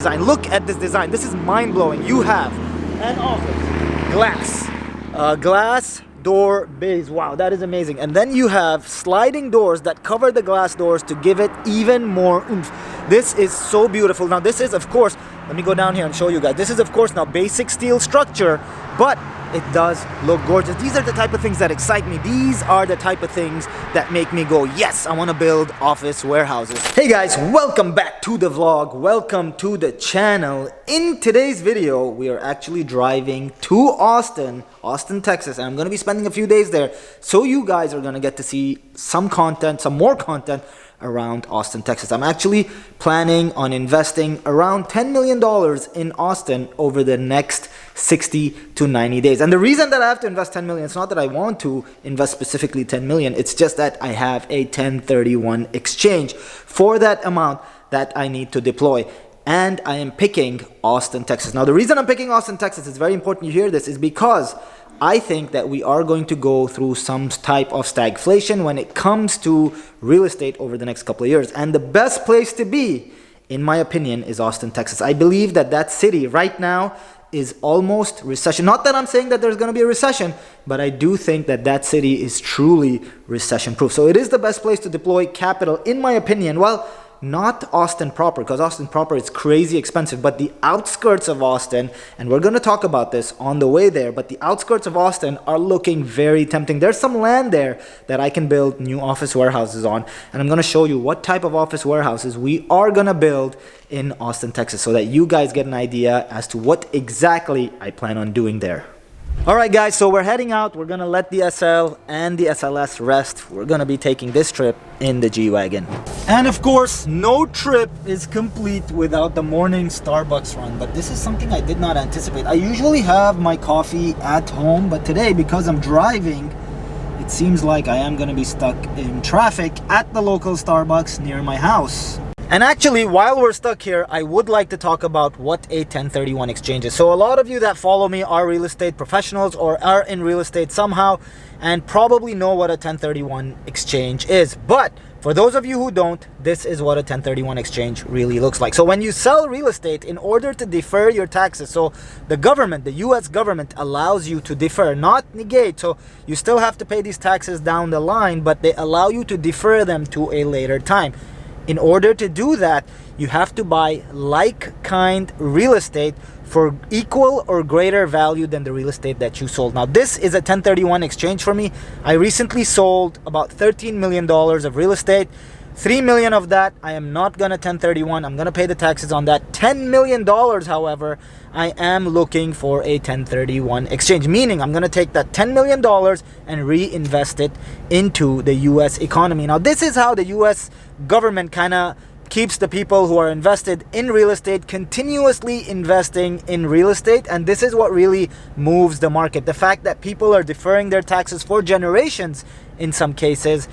design. Look at this design. This is mind-blowing. You have an office, glass door bays. Wow, that is amazing. And then you have sliding doors that cover the glass doors to give it even more oomph. This is so beautiful. Now this is, of course, let me go down here and show you guys. This is, of course, now basic steel structure, but it does look gorgeous. These are the type of things that excite me. These are the type of things that make me go, yes, I want to build office warehouses. Hey guys, welcome back to the vlog. Welcome to the channel. In today's video, we are actually driving to Austin, Texas, and I'm going to be spending a few days there. So you guys are going to get to see some content, some more content around Austin, Texas. I'm actually planning on investing around $10 million in Austin over the next 60 to 90 days. And the reason that I have to invest 10 million, it's not that I want to invest specifically 10 million, it's just that I have a 1031 exchange for that amount that I need to deploy. And I am picking Austin, Texas. Now, the reason I'm picking Austin, Texas, is very important you hear this, is because I think that we are going to go through some type of stagflation when it comes to real estate over the next couple of years. And the best place to be, in my opinion, is Austin, Texas. I believe that that city right now is almost recession. Not that I'm saying that there's going to be a recession, but I do think that that city is truly recession proof. So it is the best place to deploy capital, in my opinion. Well, not Austin proper, because Austin proper is crazy expensive, but the outskirts of Austin, and we're going to talk about this on the way there, but the outskirts of Austin are looking very tempting. There's some land there that I can build new office warehouses on, and I'm going to show you what type of office warehouses we are going to build in Austin, Texas, so that you guys get an idea as to what exactly I plan on doing there. Alright guys, so we're heading out. We're going to let the SL and the SLS rest. We're going to be taking this trip in the G-Wagon. And of course, no trip is complete without the morning Starbucks run. But this is something I did not anticipate. I usually have my coffee at home, but today, because I'm driving, it seems like I am going to be stuck in traffic at the local Starbucks near my house. And actually, while we're stuck here, I would like to talk about what a 1031 exchange is. So a lot of you that follow me are real estate professionals or are in real estate somehow and probably know what a 1031 exchange is. But for those of you who don't, this is what a 1031 exchange really looks like. So when you sell real estate, in order to defer your taxes, so the government, the US government allows you to defer, not negate. So you still have to pay these taxes down the line, but they allow you to defer them to a later time. In order to do that, you have to buy like-kind real estate for equal or greater value than the real estate that you sold. Now, this is a 1031 exchange for me. I recently sold about $13 million of real estate. $3 million of that, I am not going to 1031. I'm going to pay the taxes on that. $10 million, however, I am looking for a 1031 exchange, meaning I'm going to take that $10 million and reinvest it into the U.S. economy. Now, this is how the U.S. government kind of keeps the people who are invested in real estate continuously investing in real estate, and this is what really moves the market. The fact that people are deferring their taxes for generations in some cases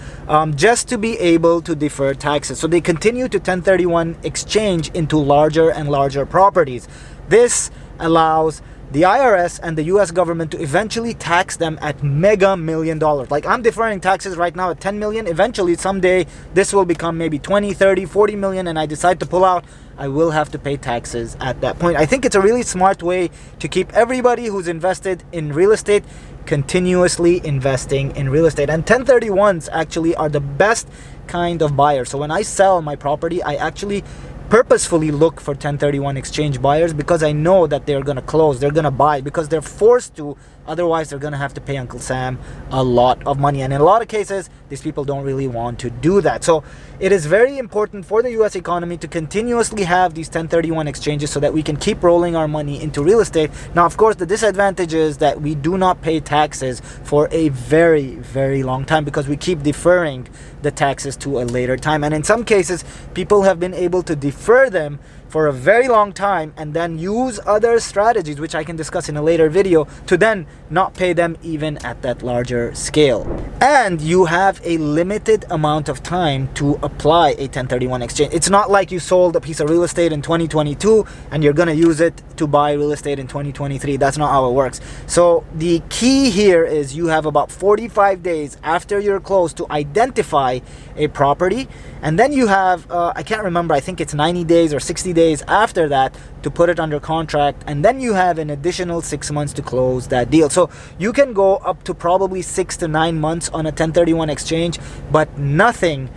just to be able to defer taxes. So they continue to 1031 exchange into larger and larger properties. This allows the IRS and the US government to eventually tax them at mega million dollars. Like, I'm deferring taxes right now at 10 million. Eventually, someday, this will become maybe 20, 30, 40 million, and I decide to pull out, I will have to pay taxes at that point. I think it's a really smart way to keep everybody who's invested in real estate continuously investing in real estate. And 1031s actually are the best kind of buyer. So when I sell my property, I actually purposefully look for 1031 exchange buyers, because I know that they're going to close, they're going to buy, because they're forced to. Otherwise, they're going to have to pay Uncle Sam a lot of money. And in a lot of cases, these people don't really want to do that. So it is very important for the U.S. economy to continuously have these 1031 exchanges so that we can keep rolling our money into real estate. Now, of course, the disadvantage is that we do not pay taxes for a very, very long time, because we keep deferring the taxes to a later time. And in some cases, people have been able to defer them for a very long time and then use other strategies, which I can discuss in a later video, to then not pay them even at that larger scale. And you have a limited amount of time to apply a 1031 exchange. It's not like you sold a piece of real estate in 2022 and you're going to use it to buy real estate in 2023. That's not how it works. So the key here is you have about 45 days after you're closed to identify a property, and then you have I can't remember, I think it's 90 days or 60 days days after that to put it under contract, and then you have an additional 6 months to close that deal. So you can go up to probably 6 to 9 months on a 1031 exchange, but nothing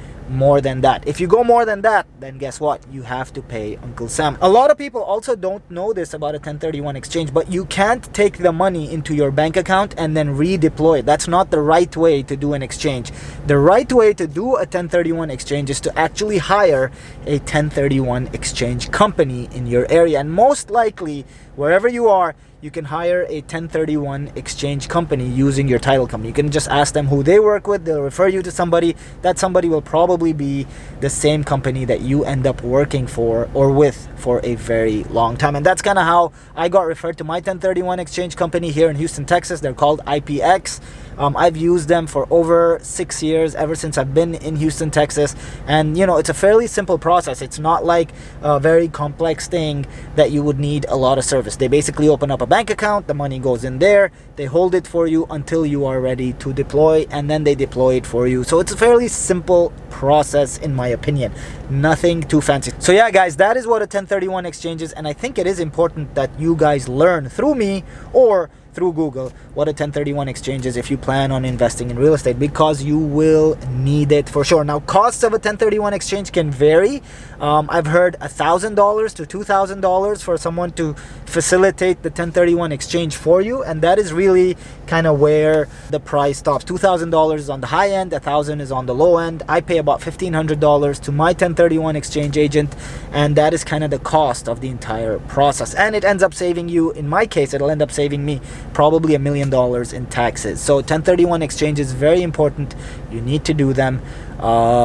more than that. If you go more than that, then guess what? You have to pay Uncle Sam. A lot of people also don't know this about a 1031 exchange, but you can't take the money into your bank account and then redeploy it. That's not the right way to do an exchange. The right way to do a 1031 exchange is to actually hire a 1031 exchange company in your area. And most likely, wherever you are, you can hire a 1031 exchange company using your title company. You can just ask them who they work with. They'll refer you to somebody. That somebody will probably be the same company that you end up working for or with for a very long time. And that's kind of how I got referred to my 1031 exchange company here in Houston, Texas. They're called IPX. I've used them for over 6 years, ever since I've been in Houston, Texas. And, you know, it's a fairly simple process. It's not like a very complex thing that you would need a lot of service. They basically open up a bank account, the money goes in there, they hold it for you until you are ready to deploy, and then they deploy it for you. So it's a fairly simple process, in my opinion. Nothing too fancy. So yeah, guys, that is what a 1031 exchange is, and I think it is important that you guys learn through me or through Google what a 1031 exchange is if you plan on investing in real estate, because you will need it for sure. Now, costs of a 1031 exchange can vary. I've heard $1,000 to $2,000 for someone to facilitate the 1031 exchange for you, and that is really kind of where the price stops. $2,000 is on the high end, $1,000 is on the low end. I pay about $1,500 to my 1031 exchange agent, and that is kind of the cost of the entire process. And it ends up saving you, in my case, it'll end up saving me probably $1 million in taxes. So 1031 exchange is very important. You need to do them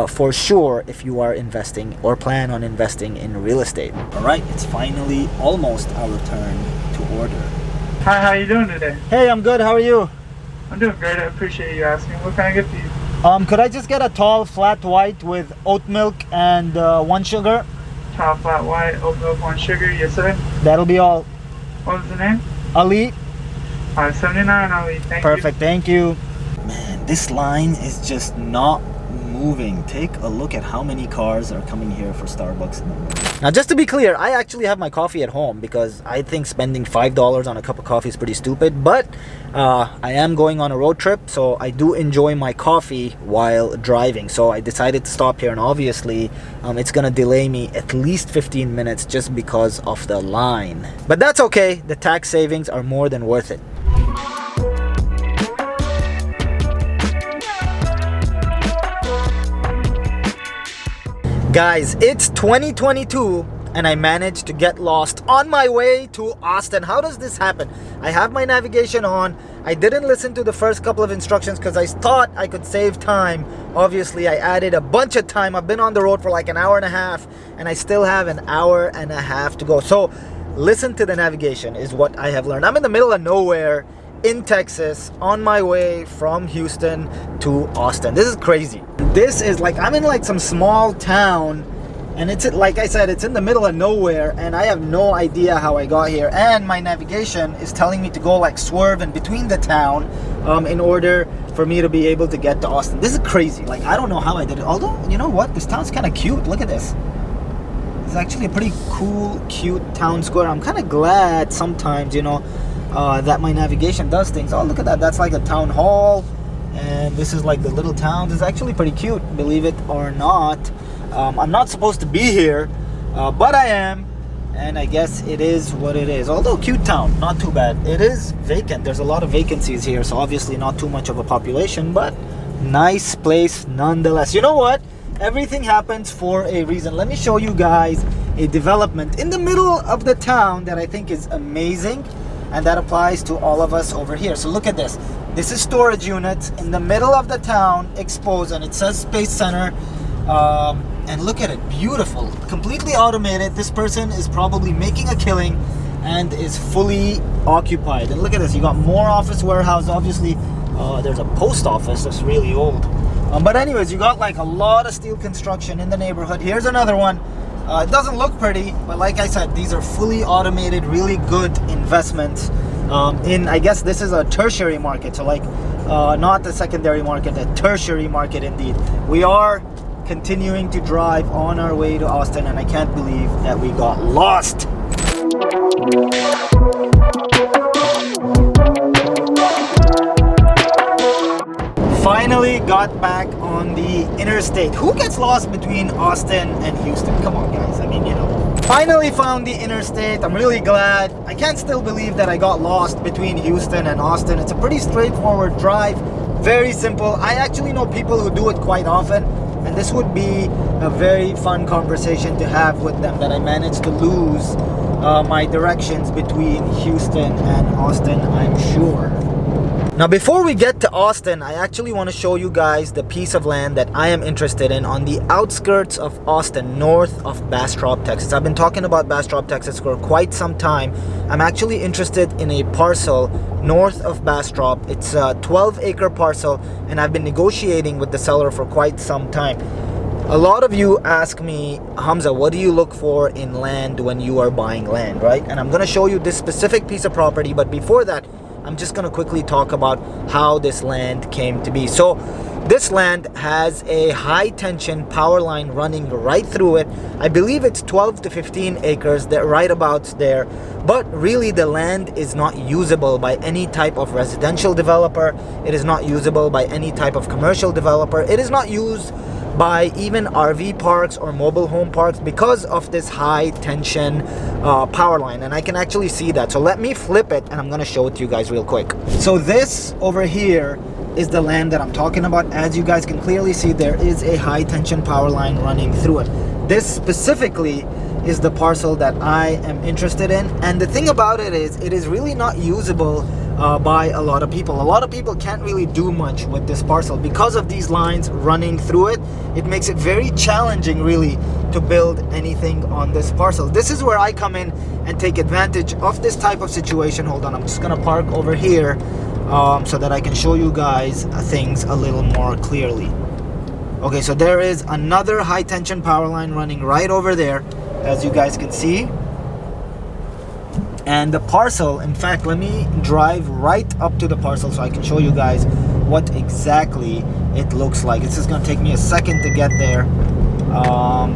for sure if you are investing or plan on investing in real estate. All right, it's finally almost our turn to order. Hi, how you doing today? Hey, I'm good. How are you? I'm doing great. I appreciate you asking. What can I get for you? Could I just get a tall flat white with oat milk and 1 sugar? Tall flat white, oat milk, 1 sugar. Yes, sir. That'll be all. What was the name? Ali. 579, Ali. Thank Perfect. Thank you. Man, this line is just not moving. Take a look at how many cars are coming here for Starbucks in the morning. Now, just to be clear, I actually have my coffee at home because I think spending $5 on a cup of coffee is pretty stupid, but I am going on a road trip, so I do enjoy my coffee while driving. So I decided to stop here, and obviously it's gonna delay me at least 15 minutes just because of the line. But that's okay. The tax savings are more than worth it. Guys, it's 2022 and I managed to get lost on my way to Austin. How does this happen? I have my navigation on. I didn't listen to the first couple of instructions because I thought I could save time. Obviously, I added a bunch of time. I've been on the road for like an hour and a half and I still have an hour and a half to go. So listen to the navigation is what I have learned. I'm in the middle of nowhere in Texas on my way from Houston to Austin. This is crazy. This is like, I'm in like some small town, and it's like I said, it's in the middle of nowhere, and I have no idea how I got here. And my navigation is telling me to go like swerve in between the town in order for me to be able to get to Austin. This is crazy. Like, I don't know how I did it. Although, you know what? This town's kind of cute. Look at this. It's actually a pretty cool, cute town square. I'm kind of glad sometimes, you know, that my navigation does things. Oh, look at that. That's like a town hall. And this is like the little town. It's actually pretty cute, believe it or not. I'm not supposed to be here, but I am. And I guess it is what it is. Although cute town, not too bad. It is vacant. There's a lot of vacancies here, so obviously not too much of a population, but nice place nonetheless. You know what? Everything happens for a reason. Let me show you guys a development in the middle of the town that I think is amazing. And that applies to all of us over here. So look at this. This is storage units in the middle of the town, exposed, and it says Space Center. And look at it, beautiful, completely automated. This person is probably making a killing and is fully occupied. And look at this, you got more office warehouse. Obviously, there's a post office that's really old. But anyways, you got like a lot of steel construction in the neighborhood. Here's another one. It doesn't look pretty, but like I said, these are fully automated, really good investments in, I guess this is a tertiary market. So like, not the secondary market, a tertiary market indeed. We are continuing to drive on our way to Austin, and I can't believe that we got lost. Finally got back on the interstate. Who gets lost between Austin and Houston? Come on, guys. I mean, you know. Finally found the interstate. I'm really glad. I can't still believe that I got lost between Houston and Austin. It's a pretty straightforward drive. Very simple. I actually know people who do it quite often, and this would be a very fun conversation to have with them, that I managed to lose my directions between Houston and Austin, I'm sure. Now, before we get to Austin, I actually want to show you guys the piece of land that I am interested in on the outskirts of Austin, north of Bastrop, Texas. I've been talking about Bastrop, Texas for quite some time. I'm actually interested in a parcel north of Bastrop. It's a 12-acre parcel, and I've been negotiating with the seller for quite some time. A lot of you ask me, Hamza, what do you look for in land when you are buying land, right? And I'm going to show you this specific piece of property, but before that, I'm just going to quickly talk about how this land came to be. So this land has a high tension power line running right through it. I believe it's 12 to 15 acres, they're right about there. But really the land is not usable by any type of residential developer. It is not usable by any type of commercial developer. It is not used by even RV parks or mobile home parks because of this high tension power line, and I can actually see that. So let me flip it and I'm going to show it to you guys real quick. So this over here is the land that I'm talking about. As you guys can clearly see, there is a high tension power line running through it. This specifically is the parcel that I am interested in, and the thing about it is really not usable by a lot of people. A lot of people can't really do much with this parcel because of these lines running through it. It makes it very challenging really to build anything on this parcel. This is where I come in and take advantage of this type of situation. Hold on, I'm just gonna park over here so that I can show you guys things a little more clearly. Okay, so there is another high tension power line running right over there, as you guys can see. And the parcel, in fact, let me drive right up to the parcel so I can show you guys what exactly it looks like. It's just gonna take me a second to get there,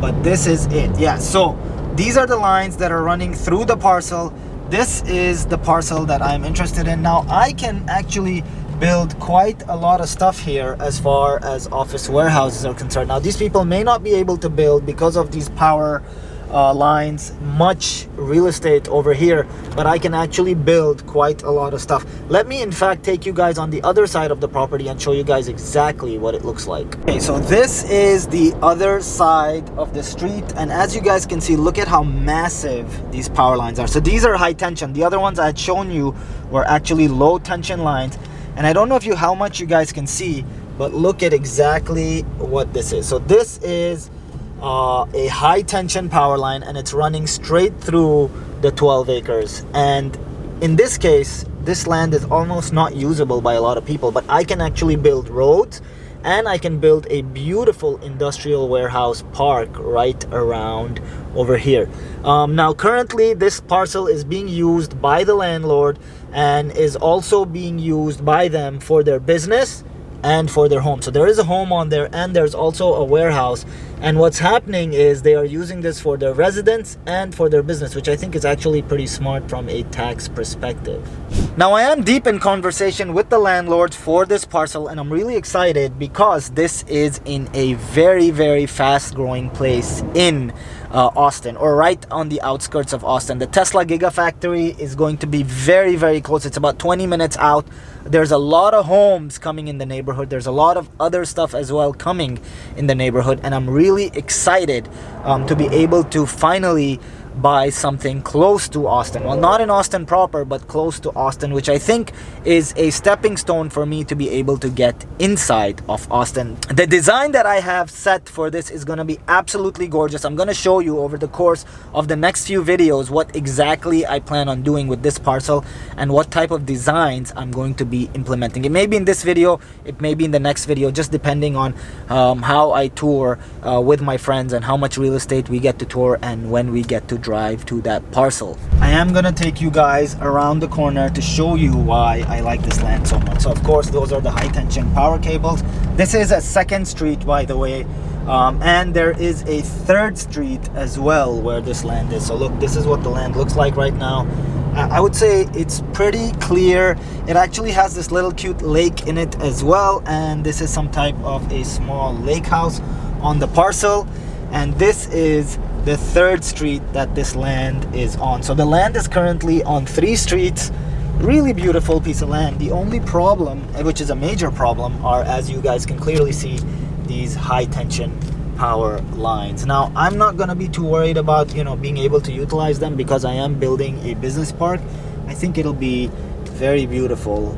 but this is it. Yeah, so these are the lines that are running through the parcel. This is the parcel that I'm interested in. Now I can actually build quite a lot of stuff here as far as office warehouses are concerned. Now these people may not be able to build because of these power lines much real estate over here, but I can actually build quite a lot of stuff. Let me in fact take you guys on the other side of the property and show you guys exactly what it looks like. Okay, so this is the other side of the street, and as you guys can see, look at how massive these power lines are. So these are high tension. The other ones I had shown you were actually low tension lines, and I don't know how much you guys can see, but look at exactly what this is. So this is a high tension power line, and it's running straight through the 12 acres. And in this case, this land is almost not usable by a lot of people, but I can actually build roads and I can build a beautiful industrial warehouse park right around over here. Now currently this parcel is being used by the landlord and is also being used by them for their business and for their home. So there is a home on there, and there's also a warehouse. And what's happening is they are using this for their residence and for their business, which I think is actually pretty smart from a tax perspective. Now I am deep in conversation with the landlord for this parcel, and I'm really excited because this is in a very, very fast growing place in Austin, or right on the outskirts of Austin. The Tesla Gigafactory is going to be very, very close. It's about 20 minutes out. There's a lot of homes coming in the neighborhood. There's a lot of other stuff as well coming in the neighborhood, and I'm really excited to be able to finally buy something close to Austin. Well, not in Austin proper, but close to Austin, which I think is a stepping stone for me to be able to get inside of Austin. The design that I have set for this is going to be absolutely gorgeous. I'm going to show you over the course of the next few videos what exactly I plan on doing with this parcel and what type of designs I'm going to be implementing. It may be in this video, it may be in the next video, just depending on how I tour with my friends and how much real estate we get to tour and when we get to drive to that parcel. I am gonna take you guys around the corner to show you why I like this land so much. So of course those are the high tension power cables. This is a second street, by the way. And there is a third street as well where this land is. So look, this is what the land looks like right now. I would say it's pretty clear. It actually has this little cute lake in it as well, and this is some type of a small lake house on the parcel. And this is the third street that this land is on. So the land is currently on 3 streets. Really beautiful piece of land. The only problem, which is a major problem, are, as you guys can clearly see, these high tension power lines. Now, I'm not going to be too worried about, being able to utilize them because I am building a business park. I think it'll be very beautiful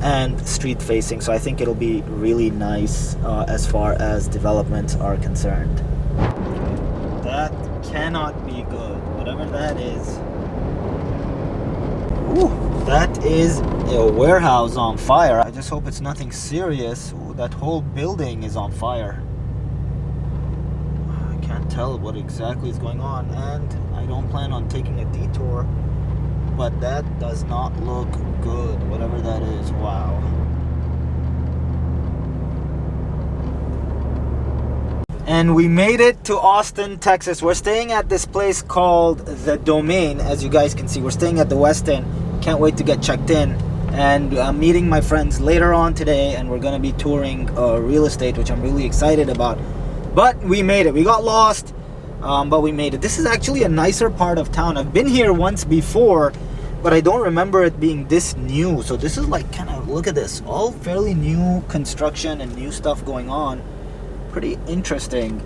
and street facing. So I think it'll be really nice as far as developments are concerned. That cannot be good. Whatever that is. Ooh, that is a warehouse on fire. I just hope it's nothing serious. Ooh, that whole building is on fire. I can't tell what exactly is going on, and I don't plan on taking a detour, but that does not look good, whatever that is. Wow. And we made it to Austin, Texas. We're staying at this place called The Domain. As you guys can see, we're staying at the West End. Can't wait to get checked in. And I'm meeting my friends later on today, and we're gonna be touring real estate, which I'm really excited about. But we made it. We got lost, but we made it. This is actually a nicer part of town. I've been here once before, but I don't remember it being this new. So this is like kind of, look at this, all fairly new construction and new stuff going on. Pretty interesting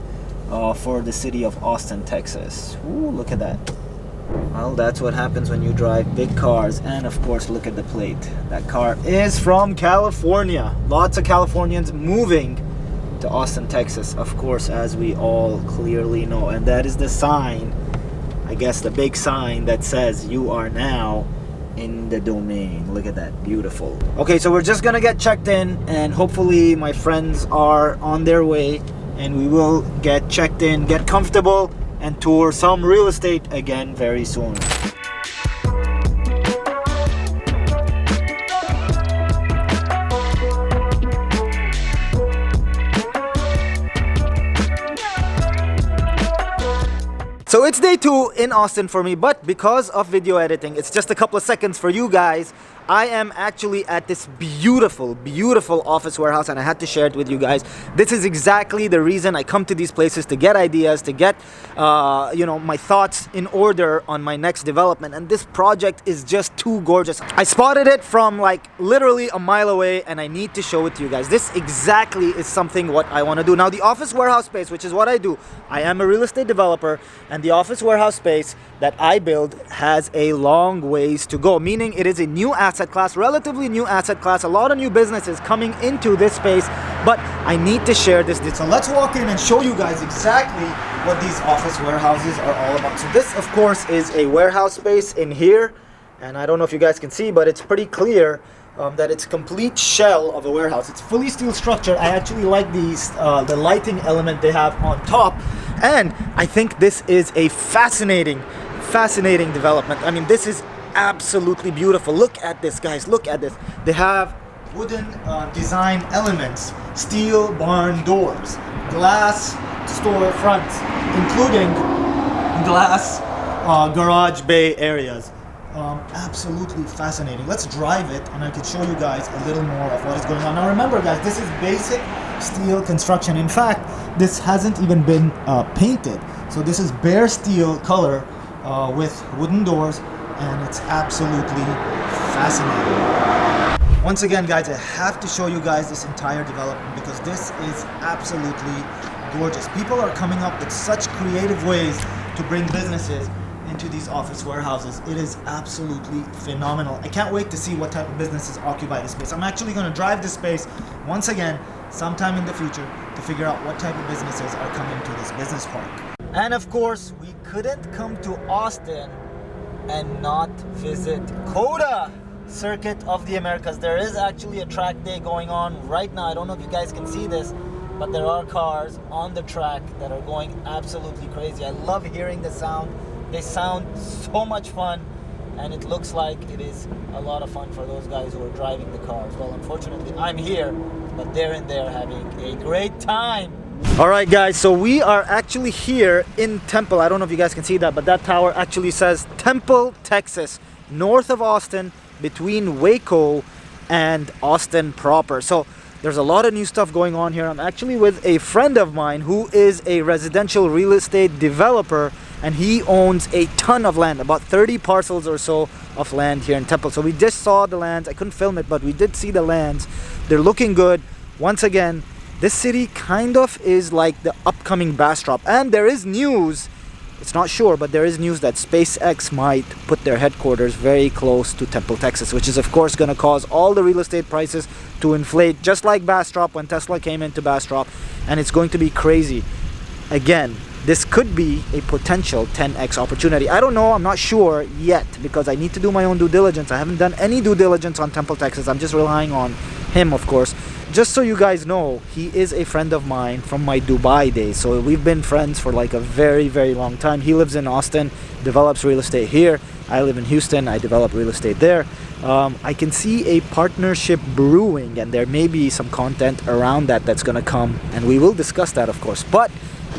for the city of Austin, Texas. Ooh, look at that. Well, that's what happens when you drive big cars. And of course, look at the plate. That car is from California. Lots of Californians moving to Austin, Texas, of course, as we all clearly know. And that is the sign, I guess the big sign that says you are now in the domain. Look at that, beautiful. Okay, so we're just gonna get checked in, and hopefully my friends are on their way, and we will get checked in, get comfortable, and tour some real estate again very soon. So it's day 2 in Austin for me, but because of video editing, it's just a couple of seconds for you guys. I am actually at this beautiful, beautiful office warehouse, and I had to share it with you guys. This is exactly the reason I come to these places, to get ideas, to get, my thoughts in order on my next development. And this project is just too gorgeous. I spotted it from like literally a mile away, and I need to show it to you guys. This exactly is something what I want to do. Now, the office warehouse space, which is what I do, I am a real estate developer, and the office warehouse space that I build has a long ways to go, meaning it is a new asset class, relatively new asset class, a lot of new businesses coming into this space, but I need to share this. So let's walk in and show you guys exactly what these office warehouses are all about. So this, of course, is a warehouse space in here, and I don't know if you guys can see, but it's pretty clear that it's a complete shell of a warehouse. It's fully steel structure. I actually like these, the lighting element they have on top, and I think this is a fascinating development. I mean, this is absolutely beautiful. Look at this, guys. Look at this. They have wooden design elements, steel barn doors, glass store fronts, including glass garage bay areas. Absolutely fascinating. Let's drive it, and I can show you guys a little more of what is going on. Now remember, guys, this is basic steel construction. In fact, this hasn't even been painted. So this is bare steel color with wooden doors, and it's absolutely fascinating. Once again, guys, I have to show you guys this entire development because this is absolutely gorgeous. People are coming up with such creative ways to bring businesses into these office warehouses. It is absolutely phenomenal. I can't wait to see what type of businesses occupy this space. I'm actually going to drive this space once again sometime in the future to figure out what type of businesses are coming to this business park. And of course, we couldn't come to Austin and not visit COTA, Circuit of the Americas. There is actually a track day going on right now. I don't know if you guys can see this, but there are cars on the track that are going absolutely crazy. I love hearing the sound. They sound so much fun, and it looks like it is a lot of fun for those guys who are driving the cars. Well, unfortunately, I'm here, but they're in there having a great time. All right, guys, so we are actually here in Temple. I don't know if you guys can see that, but that tower actually says Temple, Texas, north of Austin, between Waco and Austin proper. So there's a lot of new stuff going on here. I'm actually with a friend of mine who is a residential real estate developer, and he owns a ton of land, about 30 parcels or so of land here in Temple. So we just saw the lands. I couldn't film it, but we did see the lands. They're looking good. Once again, this city kind of is like the upcoming Bastrop. And there is news, it's not sure, but there is news that SpaceX might put their headquarters very close to Temple, Texas, which is of course going to cause all the real estate prices to inflate, just like Bastrop when Tesla came into Bastrop. And it's going to be crazy. Again, this could be a potential 10x opportunity. I don't know, I'm not sure yet because I need to do my own due diligence. I haven't done any due diligence on Temple, Texas. I'm just relying on him, of course. Just so you guys know, he is a friend of mine from my Dubai days. So we've been friends for like a very, very long time. He lives in Austin, develops real estate here. I live in Houston, I develop real estate there. I can see a partnership brewing, and there may be some content around that that's going to come, and we will discuss that, of course. But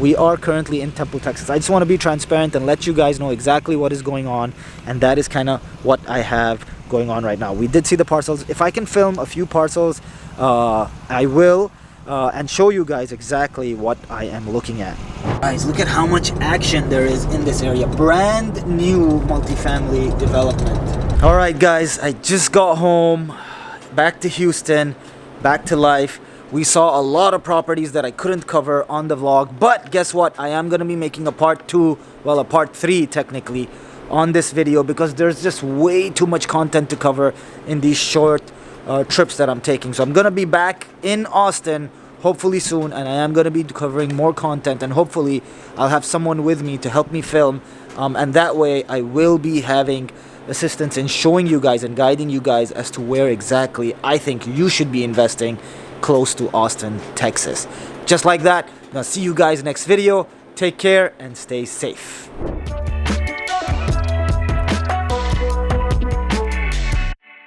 we are currently in Temple, Texas. I just want to be transparent and let you guys know exactly what is going on, and that is kind of what I have going on right now. We did see the parcels. If I can film a few parcels, I will, and show you guys exactly what I am looking at. Guys, look at how much action there is in this area. Brand new multifamily development. All right, guys, I just got home, back to Houston, back to life. We saw a lot of properties that I couldn't cover on the vlog, but guess what? I am going to be making a part 2, well, a part 3 technically, on this video because there's just way too much content to cover in these short trips that I'm taking. So I'm going to be back in Austin hopefully soon, and I am going to be covering more content, and hopefully I'll have someone with me to help me film, and that way I will be having assistance in showing you guys and guiding you guys as to where exactly I think you should be investing close to Austin, Texas. Just like that, I'm gonna see you guys next video. Take care and stay safe.